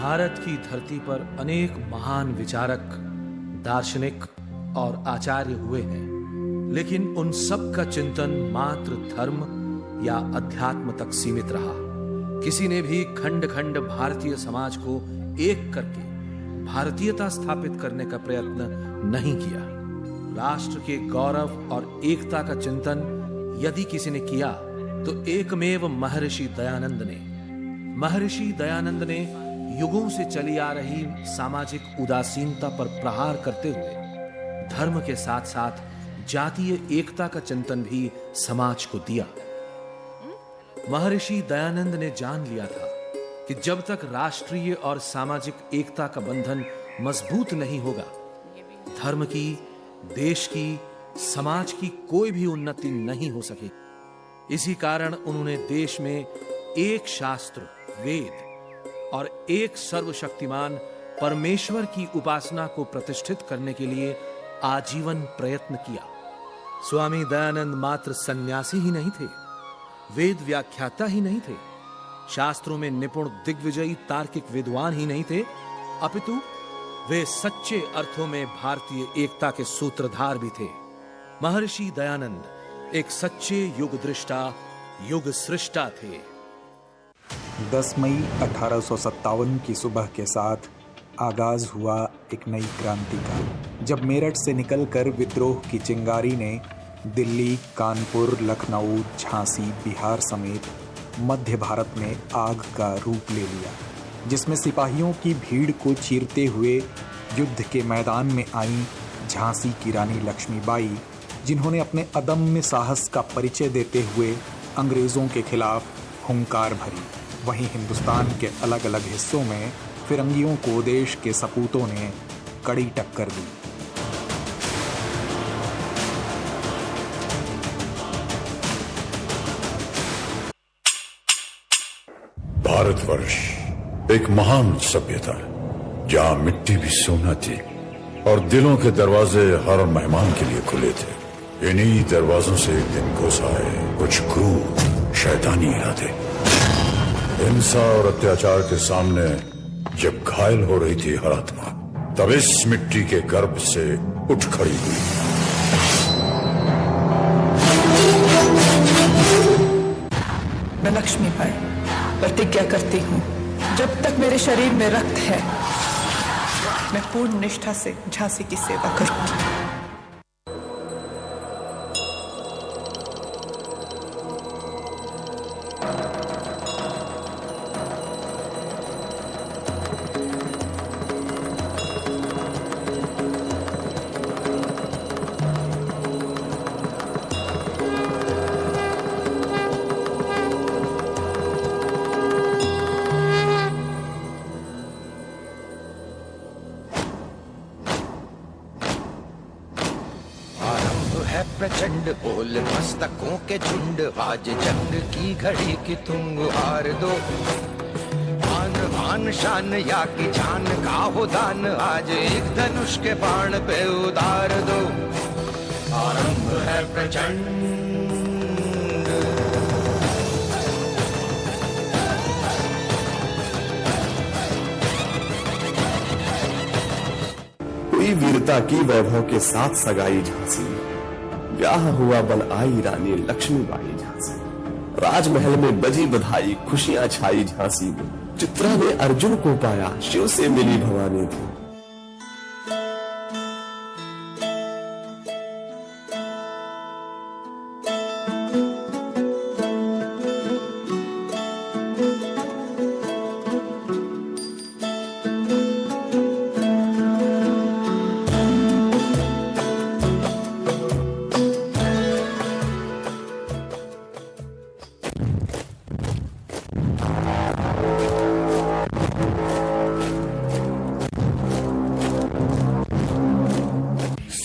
भारत की धरती पर अनेक महान विचारक, दार्शनिक और आचार्य हुए हैं, लेकिन उन सब का चिंतन मात्र धर्म या अध्यात्म तक सीमित रहा। किसी ने भी खंड खंड भारतीय समाज को एक करके भारतीयता स्थापित करने का प्रयत्न नहीं किया। राष्ट्र के गौरव और एकता का चिंतन यदि किसी ने किया तो एकमेव महर्षि दयानंद ने। महर्षि दयानंद ने युगों से चली आ रही सामाजिक उदासीनता पर प्रहार करते हुए धर्म के साथ साथ जातीय एकता का चिंतन भी समाज को दिया। महर्षि दयानंद ने जान लिया था कि जब तक राष्ट्रीय और सामाजिक एकता का बंधन मजबूत नहीं होगा, धर्म की, देश की, समाज की कोई भी उन्नति नहीं हो सकेगी। इसी कारण उन्होंने देश में एक शास्त्र, वेद और एक सर्वशक्तिमान परमेश्वर की उपासना को प्रतिष्ठित करने के लिए आजीवन प्रयत्न किया। स्वामी दयानंद मात्र सन्यासी ही नहीं थे, वेद व्याख्याता ही नहीं थे, शास्त्रों में निपुण दिग्विजयी तार्किक विद्वान ही नहीं थे, अपितु वे सच्चे अर्थों में भारतीय एकता के सूत्रधार भी थे। महर्षि दयानंद एक सच्चे युग दृष्टा, युग सृष्टा थे। 10 मई 1857 की सुबह के साथ आगाज हुआ एक नई क्रांति का, जब मेरठ से निकलकर विद्रोह की चिंगारी ने दिल्ली, कानपुर, लखनऊ, झांसी, बिहार समेत मध्य भारत में आग का रूप ले लिया, जिसमें सिपाहियों की भीड़ को चीरते हुए युद्ध के मैदान में आई झांसी की रानी लक्ष्मीबाई, जिन्होंने अपने अदम्य साहस का परिचय देते हुए अंग्रेजों के खिलाफ हुंकार भरी। वहीं हिंदुस्तान के अलग अलग हिस्सों में फिरंगियों को देश के सपूतों ने कड़ी टक्कर दी। भारतवर्ष एक महान सभ्यता है, जहां मिट्टी भी सोना थी और दिलों के दरवाजे हर मेहमान के लिए खुले थे। इन्हीं दरवाजों से एक दिन घुस आए कुछ क्रूर शैतानी इरादे। हिंसा और अत्याचार के सामने जब घायल हो रही थी हर आत्मा, तब इस मिट्टी के गर्भ से उठ खड़ी हुई। मैं लक्ष्मीबाई प्रतिज्ञा करती हूँ, जब तक मेरे शरीर में रक्त है, मैं पूर्ण निष्ठा से झांसी की सेवा करूंगी। प्रचंड बोल मस्तकों के झुंड, आज जंग की घड़ी की तुम हार दो। आन आन शान या की जान का हो दान, आज एक धनुष के बाण पे उतार दो। आरंभ है प्रचंड। हुई वीरता की वैभव के साथ सगाई झांसी, ब्याह हुआ बन आई रानी लक्ष्मीबाई झांसी। राजमहल में बजी बधाई, खुशियां छाई झांसी में। चित्रा ने अर्जुन को पाया, शिव से मिली भवानी थी।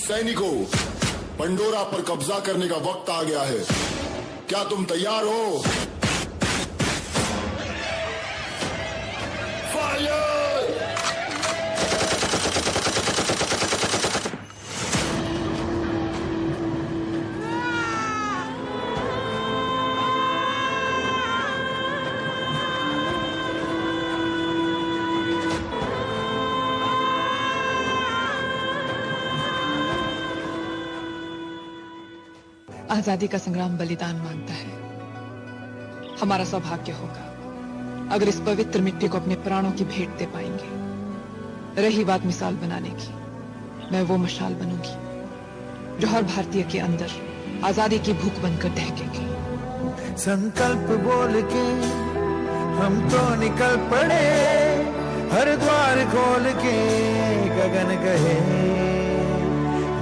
सैनिकों, पंडोरा पर कब्जा करने का वक्त आ गया है। क्या तुम तैयार हो? फायर! आजादी का संग्राम बलिदान मांगता है। हमारा सौभाग्य होगा अगर इस पवित्र मिट्टी को अपने प्राणों की भेंट दे पाएंगे। रही बात मिसाल बनाने की, मैं वो मशाल बनूंगी जो हर भारतीय के अंदर आजादी की भूख बनकर दहकेगी। संकल्प बोल के हम तो निकल पड़े, हर द्वार खोल के गगन कहे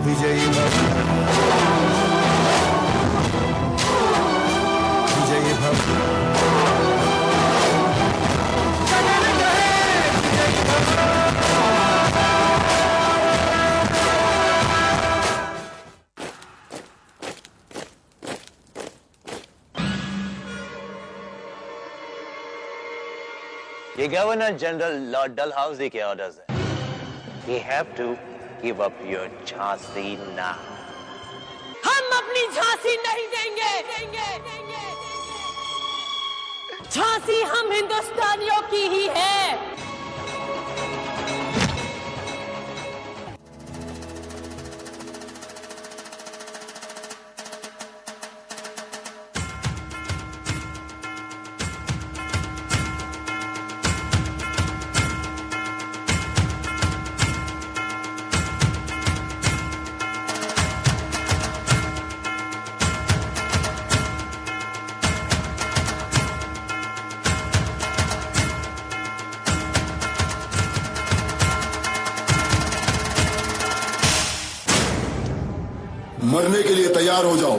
विजयी भव, विजयी भव। ये गवर्नर जनरल लॉर्ड डलहाउसी के ऑर्डर्स है। You have to give up your Jhansi now. हम अपनी झांसी नहीं देंगे। झांसी हम हिंदुस्तानियों की ही है। मरने के लिए तैयार हो जाओ।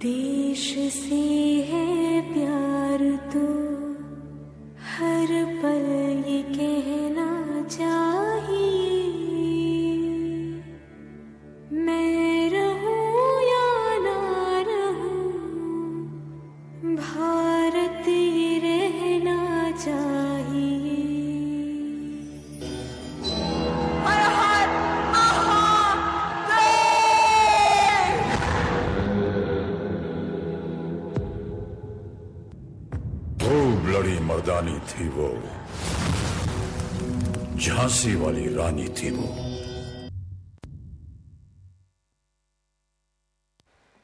देश से है प्यार तो हर पल ये कहना चाहिए, मैं रहूं या ना रहूं भारत ये रहना चाहिए। बड़ी मर्दानी थी वो, झांसी वाली रानी थी वो।